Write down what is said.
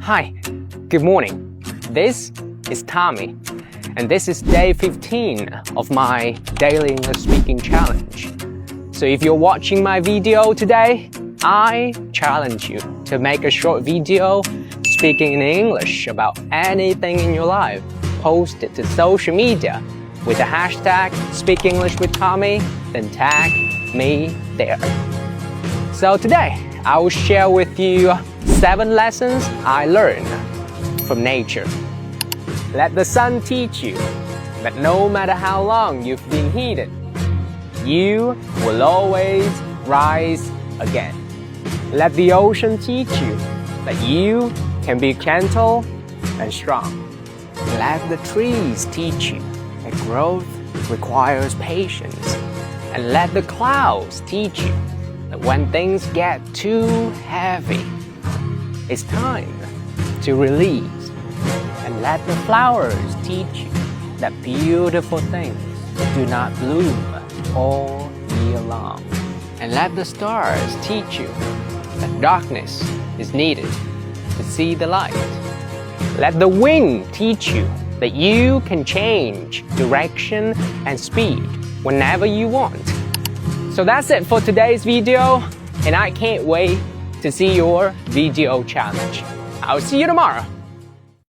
Hi, good morning. This is Tommy, and this is day 15 of my daily English speaking challenge. So if you're watching my video today, I challenge you to make a short video speaking in English about anything in your life. Post it to social media with the hashtag Speak English with Tommy, then tag me there. So today, I will share with you 7 lessons I learned from nature. Let the sun teach you that no matter how long you've been heated, you will always rise again. Let the ocean teach you that you can be gentle and strong. Let the trees teach you that growth requires patience. And let the clouds teach you that when things get too heavy, it's time to release. And let the flowers teach you that beautiful things do not bloom all year long. And let the stars teach you that darkness is needed to see the light. Let the wind teach you that you can change direction and speed whenever you want. So that's it for today's video, and I can't wait to see your video challenge. I'll see you tomorrow.